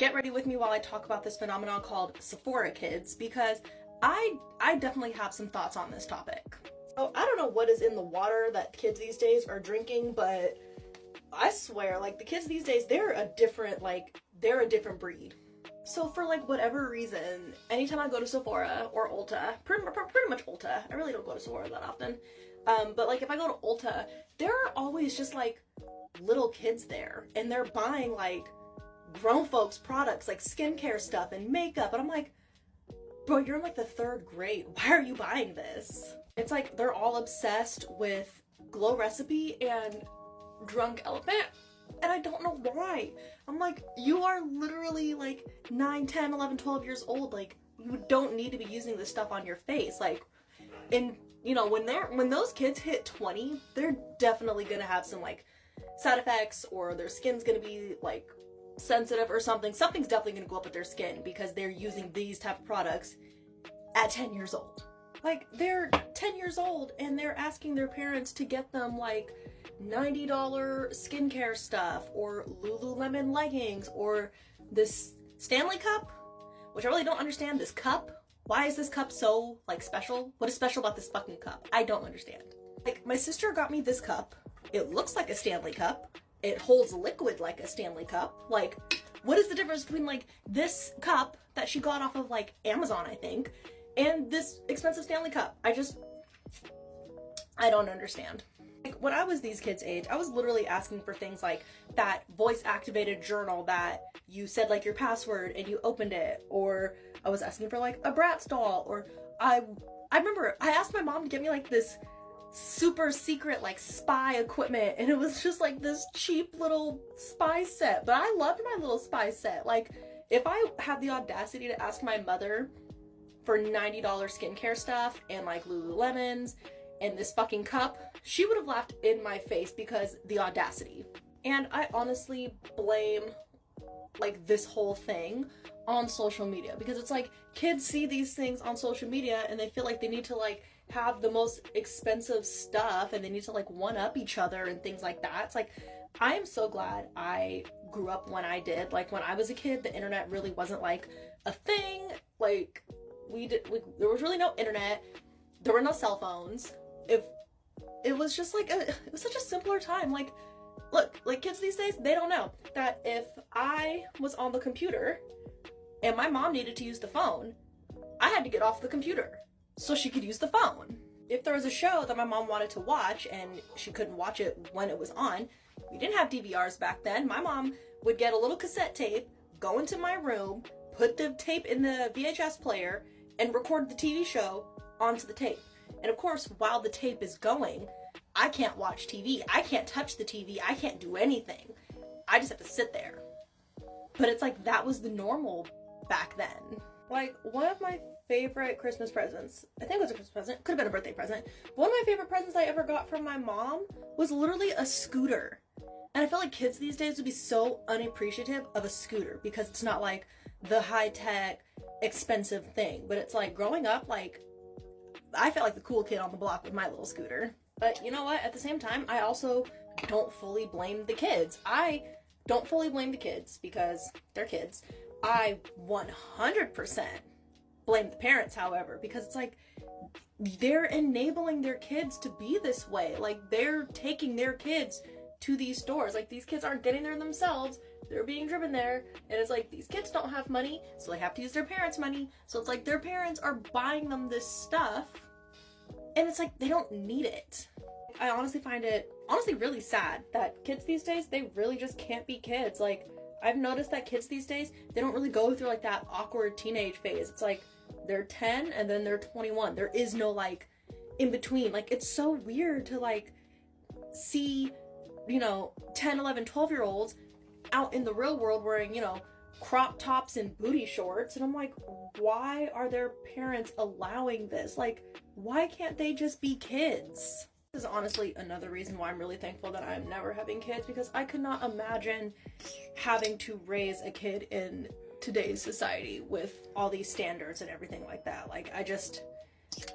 Get ready with me while I talk about this phenomenon called Sephora Kids, because I definitely have some thoughts on this topic. Oh, I don't know what is in the water that kids these days are drinking, but I swear, like, the kids these days, they're a different breed. So for like whatever reason, anytime I go to Sephora or Ulta, pretty much Ulta, I really don't go to Sephora that often, but like if I go to Ulta, there are always just like little kids there, and they're buying like grown folks products like skincare stuff and makeup, and I'm like, bro, you're in like the 3rd grade. Why are you buying this? It's like they're all obsessed with Glow Recipe and Drunk Elephant, and I don't know why. I'm like, you are literally like 9, 10, 11, 12 years old. Like, you don't need to be using this stuff on your face. Like, and you know, when those kids hit 20, they're definitely gonna have some like side effects, or their skin's gonna be like sensitive or something. Something's definitely gonna go up with their skin because they're using these type of products at 10 years old. Like, they're 10 years old and they're asking their parents to get them like $90 skincare stuff, or Lululemon leggings, or this Stanley cup, which I really don't understand. This cup, why is this cup so like special? What is special about this fucking cup? I don't understand. Like, my sister got me this cup. It looks like a Stanley cup. It holds liquid like a Stanley cup. Like, what is the difference between like this cup that she got off of like Amazon, I think, and this expensive Stanley cup? I don't understand. Like, when I was these kids' age, I was literally asking for things like that voice-activated journal that you said like your password and you opened it, or I was asking for like a Bratz doll, or I remember I asked my mom to get me like this super secret like spy equipment, and it was just like this cheap little spy set, but I loved my little spy set. Like, if I had the audacity to ask my mother for $90 skincare stuff and like Lululemons and this fucking cup, she would have laughed in my face because the audacity. And I honestly blame like this whole thing on social media, because it's like kids see these things on social media and they feel like they need to like have the most expensive stuff, and they need to like one up each other and things like that. It's like, I am so glad I grew up when I did. Like, when I was a kid, the internet really wasn't like a thing. Like, there was really no internet. There were no cell phones. It was just like it was such a simpler time. Like, look, like kids these days, they don't know that if I was on the computer and my mom needed to use the phone, I had to get off the computer so she could use the phone. If there was a show that my mom wanted to watch and she couldn't watch it when it was on, we didn't have DVRs back then. My mom would get a little cassette tape, go into my room, put the tape in the VHS player, and record the TV show onto the tape. And of course, while the tape is going, I can't watch TV. I can't touch the TV. I can't do anything. I just have to sit there. But it's like, that was the normal back then. Like, one of my favorite Christmas presents, I think it was a Christmas present, could have been a birthday present, but one of my favorite presents I ever got from my mom was literally a scooter. And I feel like kids these days would be so unappreciative of a scooter, because it's not like the high-tech, expensive thing. But it's like, growing up, like, I felt like the cool kid on the block with my little scooter. But you know what? At the same time, I also don't fully blame the kids. I don't fully blame the kids because they're kids. I 100% blame the parents, however, because it's like, they're enabling their kids to be this way. Like, they're taking their kids to these stores. Like, these kids aren't getting there themselves. They're being driven there. And it's like, these kids don't have money, so they have to use their parents' money. So it's like their parents are buying them this stuff, and it's like they don't need it. I honestly find it really sad that kids these days, they really just can't be kids. Like, I've noticed that kids these days, they don't really go through like that awkward teenage phase. It's like they're 10 and then they're 21. There is no like in between. Like, it's so weird to like see, you know, 10, 11, 12-year-olds out in the real world wearing, you know, crop tops and booty shorts, and I'm like, why are their parents allowing this? Like, why can't they just be kids? This is honestly another reason why I'm really thankful that I'm never having kids, because I could not imagine having to raise a kid in today's society with all these standards and everything like that. Like, I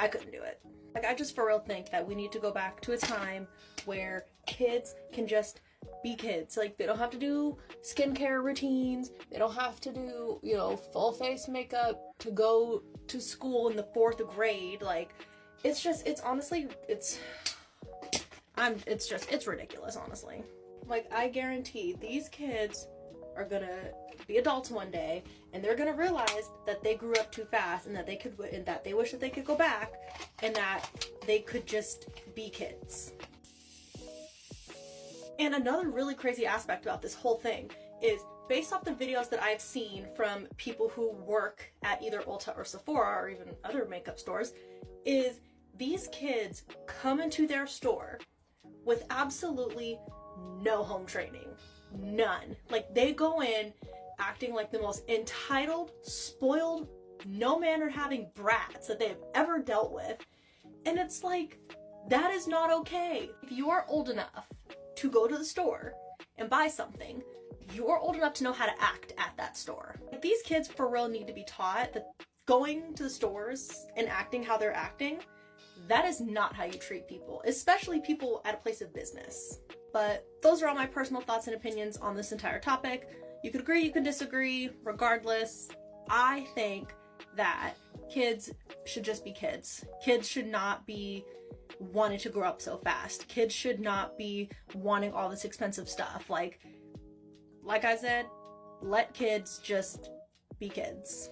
couldn't do it. Like, I just for real think that we need to go back to a time where kids can just be kids. Like, they don't have to do skincare routines. They don't have to do, you know, full face makeup to go to school in the 4th grade. Like, it's ridiculous, honestly. Like, I guarantee these kids are gonna be adults one day, and they're gonna realize that they grew up too fast, and that they wish that they could go back, and that they could just be kids. And another really crazy aspect about this whole thing is, based off the videos that I've seen from people who work at either Ulta or Sephora or even other makeup stores, is these kids come into their store with absolutely no home training. None. Like, they go in acting like the most entitled, spoiled, no manner having brats that they've ever dealt with. And it's like, that is not okay. If you are old enough to go to the store and buy something, you're old enough to know how to act at that store. Like, these kids for real need to be taught that going to the stores and acting how they're acting, that is not how you treat people, especially people at a place of business. But those are all my personal thoughts and opinions on this entire topic. You could agree, you could disagree. Regardless, I think that kids should just be kids. Kids should not be wanting to grow up so fast. Kids should not be wanting all this expensive stuff. Like I said, let kids just be kids.